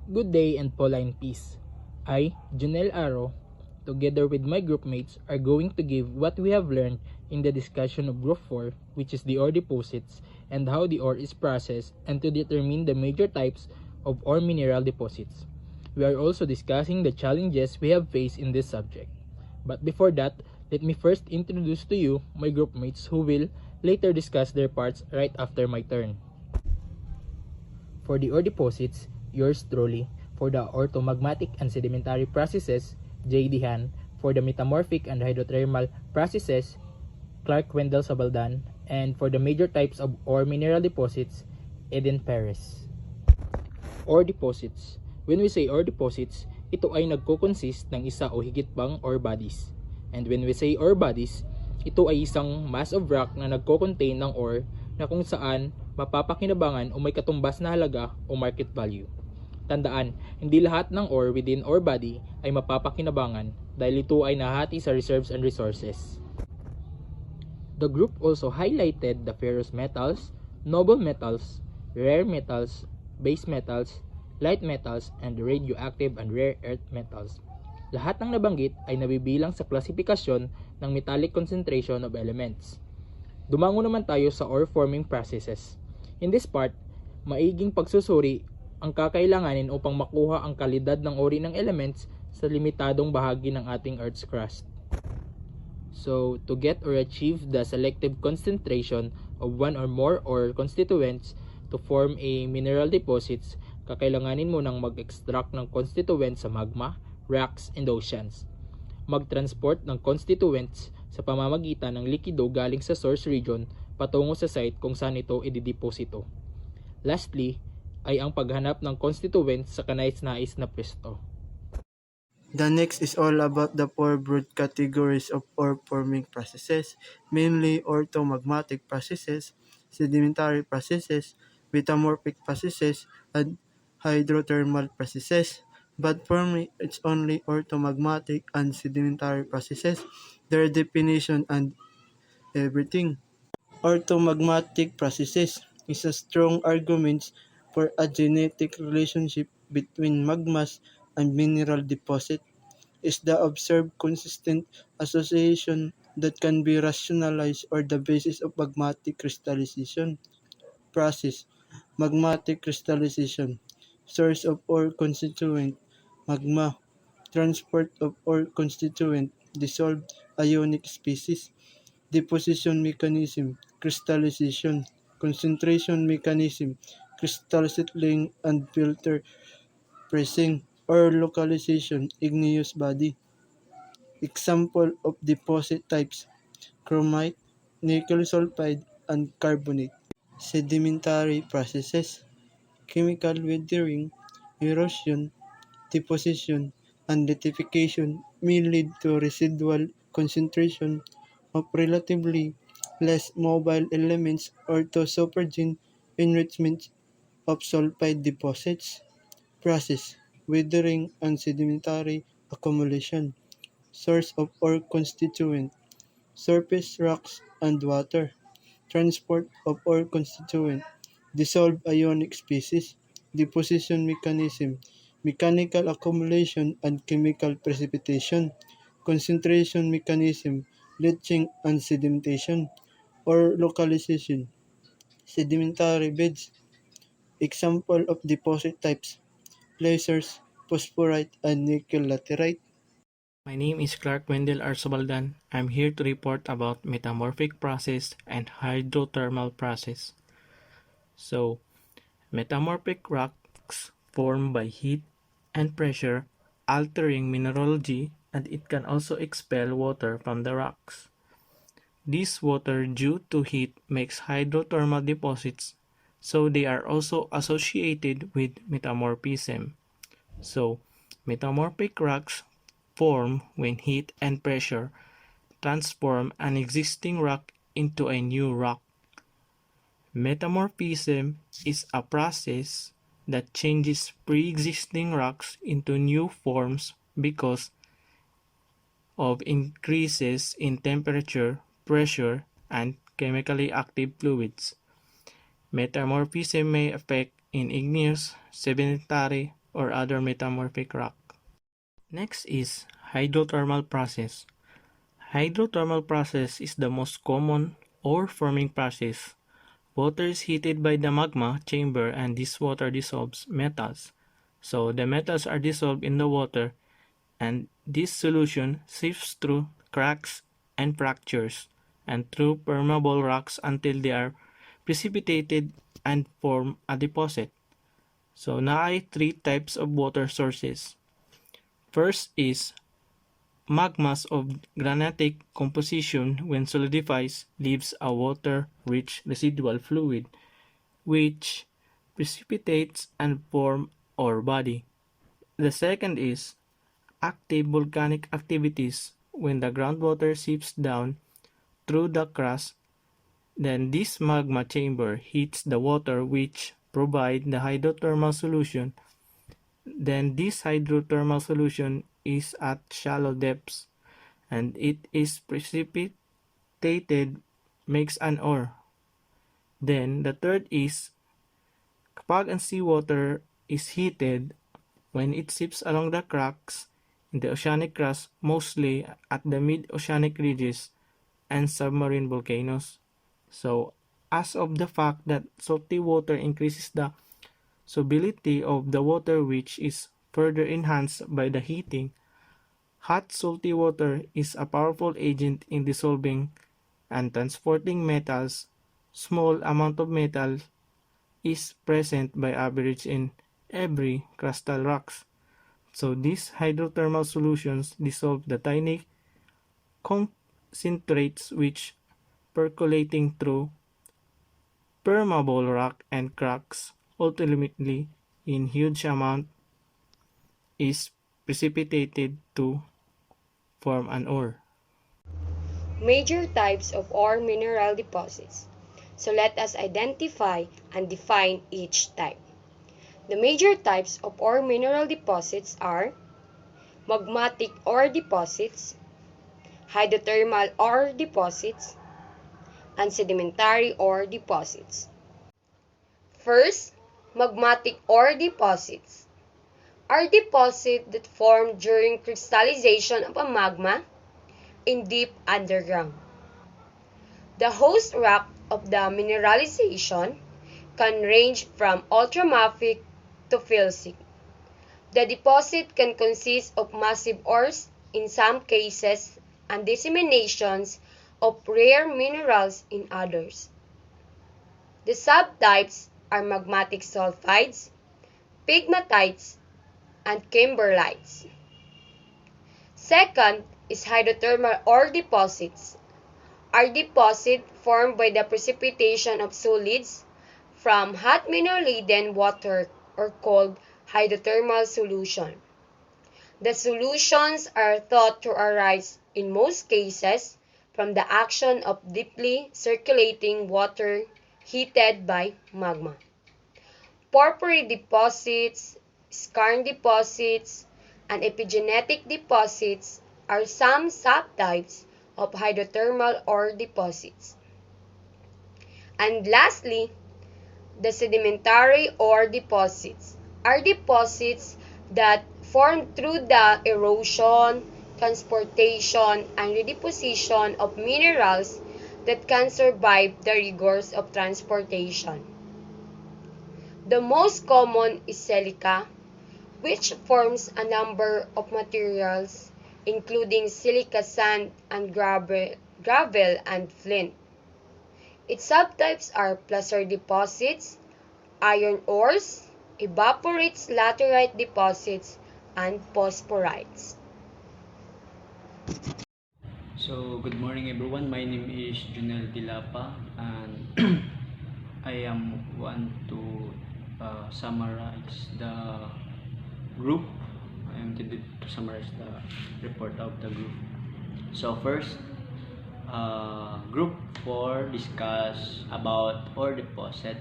Good day and Pauline peace. I, Junel Aro, together with my groupmates, are going to give what we have learned in the discussion of Group 4, which is the ore deposits and how the ore is processed, and to determine the major types of ore mineral deposits. We are also discussing the challenges we have faced in this subject. But before that, let me first introduce to you my groupmates who will later discuss their parts right after my turn. For the ore deposits, yours truly. For the orthomagmatic and sedimentary processes, J. Dihan. For the metamorphic and hydrothermal processes, Clark Wendell Sabaldan. And for the major types of ore mineral deposits, Eden Perez. Ore deposits. When we say ore deposits, ito ay nagko-consist ng isa o higit pang ore bodies. And when we say ore bodies, ito ay isang mass of rock na nagko-contain ng ore na kung saan mapapakinabangan o may katumbas na halaga o market value. Tandaan, hindi lahat ng ore within ore body ay mapapakinabangan dahil ito ay nahati sa reserves and resources. The group also highlighted the ferrous metals, noble metals, rare metals, base metals, light metals, and radioactive and rare earth metals. Lahat ng nabanggit ay nabibilang sa klasifikasyon ng metallic concentration of elements. Dumango naman tayo sa ore forming processes. In this part, maiging pagsusuri ang kakailanganin upang makuha ang kalidad ng uri ng elements sa limitadong bahagi ng ating Earth's crust. So, to get or achieve the selective concentration of one or more ore constituents to form a mineral deposits, kakailanganin mo nang mag-extract ng constituents sa magma, rocks, and oceans. Mag-transport ng constituents sa pamamagitan ng likido galing sa source region patungo sa site kung saan ito idideposito. Lastly, ay ang paghanap ng constituents sa kanais-nais na pwesto. The next is all about the four broad categories of ore-forming processes, mainly orthomagmatic processes, sedimentary processes, metamorphic processes, and hydrothermal processes. But for me, it's only orthomagmatic and sedimentary processes, their definition and everything. Orthomagmatic processes is a strong argument for a genetic relationship between magmas and mineral deposit is the observed consistent association that can be rationalized or the basis of magmatic crystallization process. Magmatic crystallization, source of ore constituent, magma, transport of ore constituent, dissolved ionic species, deposition mechanism, crystallization, concentration mechanism, crystal settling and filter pressing, or localization, igneous body. Example of deposit types: chromite, nickel sulfide, and carbonate. Sedimentary processes: chemical weathering, erosion, deposition, and lithification may lead to residual concentration of relatively less mobile elements or to supergene enrichment of sulfide deposits. Process: weathering and sedimentary accumulation. Source of ore constituent: surface rocks and water. Transport of ore constituent: dissolved ionic species. Deposition mechanism: mechanical accumulation and chemical precipitation. Concentration mechanism: leaching and sedimentation. Or localization: sedimentary beds. Example of deposit types: placers, phosphorite, and nickel laterite. My name is Clark Wendell Arsobaldan. I'm here to report about metamorphic process and hydrothermal process. So, metamorphic rocks form by heat and pressure, altering mineralogy, and it can also expel water from the rocks. This water due to heat makes hydrothermal deposits, so they are also associated with metamorphism. So, metamorphic rocks form when heat and pressure transform an existing rock into a new rock. Metamorphism is a process that changes pre-existing rocks into new forms because of increases in temperature, pressure, and chemically active fluids. Metamorphism may affect in igneous, sedimentary, or other metamorphic rock. Next is hydrothermal process. Hydrothermal process is the most common ore forming process. Water is heated by the magma chamber and this water dissolves metals. So the metals are dissolved in the water and this solution sifts through cracks and fractures and through permeable rocks until they are precipitated and form a deposit. So now I three types of water sources. First is magmas of granitic composition when solidifies leaves a water-rich residual fluid which precipitates and form ore body. The second is active volcanic activities when the groundwater seeps down through the crust, then this magma chamber heats the water which provide the hydrothermal solution. Then this hydrothermal solution is at shallow depths and it is precipitated makes an ore. Then the third is kapag ang seawater is heated when it seeps along the cracks in the oceanic crust, mostly at the mid-oceanic ridges and submarine volcanoes. So, as of the fact that salty water increases the solubility of the water which is further enhanced by the heating, hot salty water is a powerful agent in dissolving and transporting metals. Small amount of metal is present by average in every crustal rocks. So these hydrothermal solutions dissolve the tiny concentrates which percolating through permeable rock and cracks ultimately in huge amount is precipitated to form an ore. Major types of ore mineral deposits. So let us identify and define each type. The major types of ore mineral deposits are magmatic ore deposits, hydrothermal ore deposits, and sedimentary ore deposits. First, magmatic ore deposits are deposits that form during crystallization of a magma in deep underground. The host rock of the mineralization can range from ultramafic to felsic. The deposit can consist of massive ores in some cases and disseminations of rare minerals in others. The subtypes are magmatic sulfides, pegmatites, and kimberlites. Second is hydrothermal ore deposits are deposits formed by the precipitation of solids from hot mineral-laden water or called hydrothermal solution. The solutions are thought to arise in most cases from the action of deeply circulating water heated by magma. Porphyry deposits, skarn deposits, and epigenetic deposits are some subtypes of hydrothermal ore deposits. And lastly, the sedimentary ore deposits are deposits that form through the erosion, transportation, and redeposition of minerals that can survive the rigors of transportation. The most common is silica, which forms a number of materials including silica sand and gravel and flint. Its subtypes are placer deposits, iron ores, evaporites laterite deposits, and phosphorites. So, good morning everyone. My name is Junel Dilapa and I am want to summarize the group. I am to summarize the report of the group. So first, group 4 discuss about ore deposit,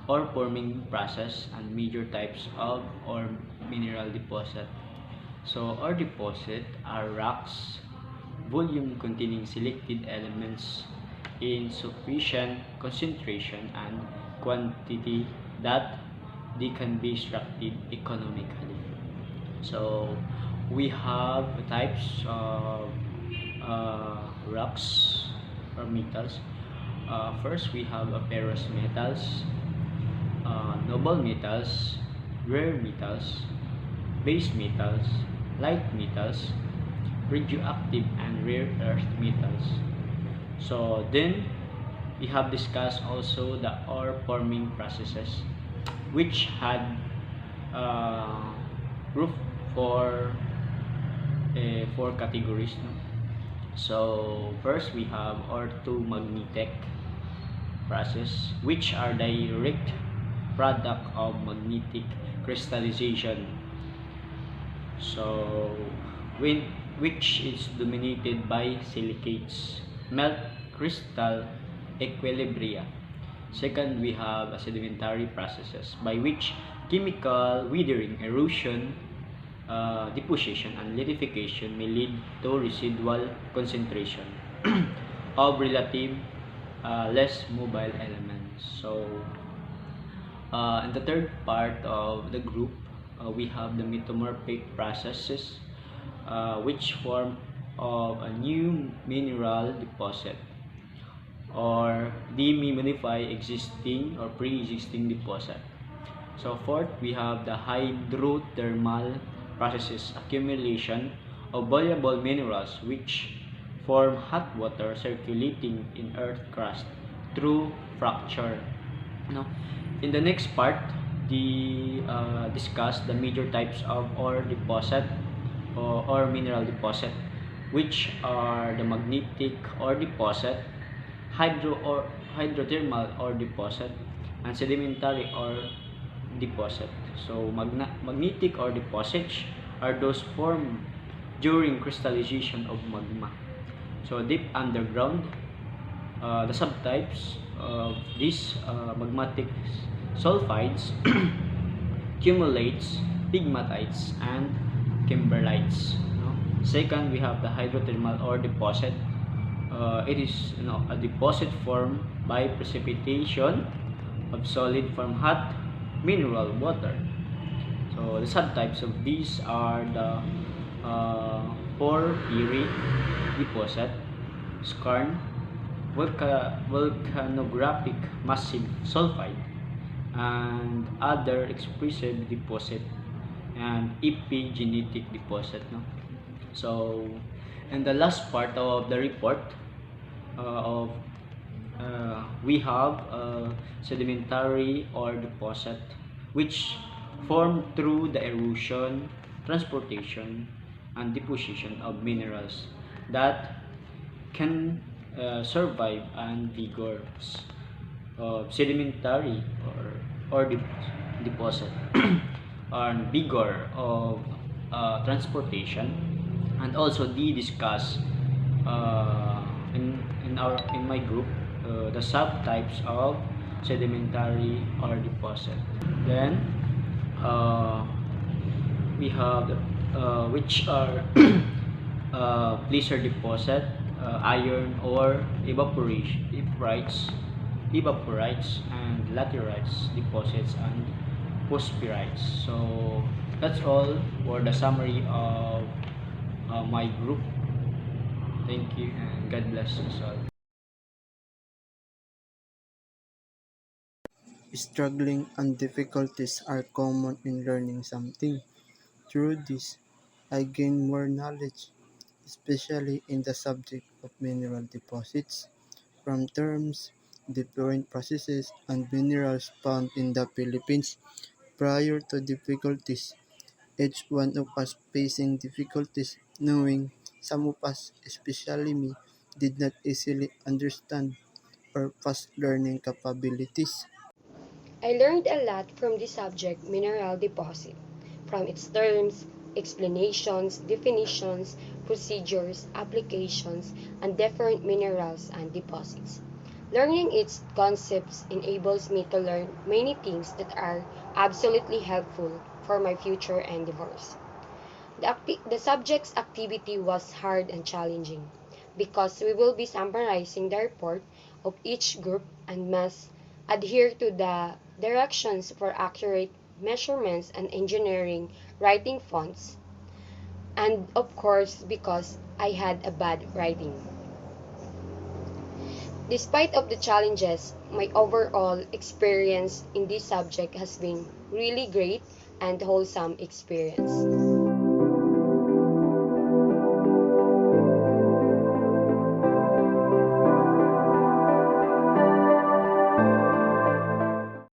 ore forming process, and major types of ore mineral deposit. So ore deposit are rocks, volume containing selected elements in sufficient concentration and quantity that they can be extracted economically. So we have types of rocks or metals. First, we have ferrous metals, noble metals, rare metals, base metals, light metals, radioactive and rare earth metals. So then we have discussed also the ore forming processes, which had group for four categories. No? So first we have orthomagnetic process, which are direct product of magnetic crystallization. So which is dominated by silicates, melt crystal equilibria. Second, we have sedimentary processes by which chemical weathering, erosion, deposition, and lithification may lead to residual concentration of relative less mobile elements. So, in the third part of the group, we have the metamorphic processes, which form of a new mineral deposit or demodify existing or pre-existing deposit. So fourth, we have the hydrothermal processes, accumulation of valuable minerals which form hot water circulating in earth crust through fracture. No? In the next part, the discuss the major types of ore deposit or mineral deposit, which are the magnetic ore deposit, hydrothermal ore deposit, and sedimentary ore deposit. So magnetic ore deposits are those formed during crystallization of magma. So deep underground, the subtypes of these magmatic sulfides, cumulates, pegmatites, and kimberlites. No? Second, we have the hydrothermal ore deposit. It is a deposit formed by precipitation of solid from hot mineral water. So the subtypes of these are the porphyry deposit, skarn, volcanographic massive sulfide, and other expressive deposit, and epigenetic deposit. No? So in the last part of the report we have sedimentary ore deposit, which form through the erosion, transportation, and deposition of minerals that can survive and vigors of sedimentary or deposit and vigor of transportation, and also we discuss in my group the subtypes of sedimentary or deposit. Then we have the, which are placer deposit, iron ore evaporites, and laterites deposits, and phosphorites. So that's all for the summary of my group. Thank you and God bless us all. Struggling and difficulties are common in learning something. Through this, I gain more knowledge, especially in the subject of mineral deposits, from terms, different processes, and minerals found in the Philippines. Prior to difficulties, each one of us facing difficulties, knowing some of us, especially me, did not easily understand or fast learning capabilities. I learned a lot from the subject mineral deposit, from its terms, explanations, definitions, procedures, applications, and different minerals and deposits. Learning its concepts enables me to learn many things that are absolutely helpful for my future endeavors. The subject's activity was hard and challenging because we will be summarizing the report of each group and must adhere to the directions for accurate measurements, and engineering writing fonts. And of course, because I had a bad writing. Despite of the challenges, my overall experience in this subject has been really great and wholesome experience.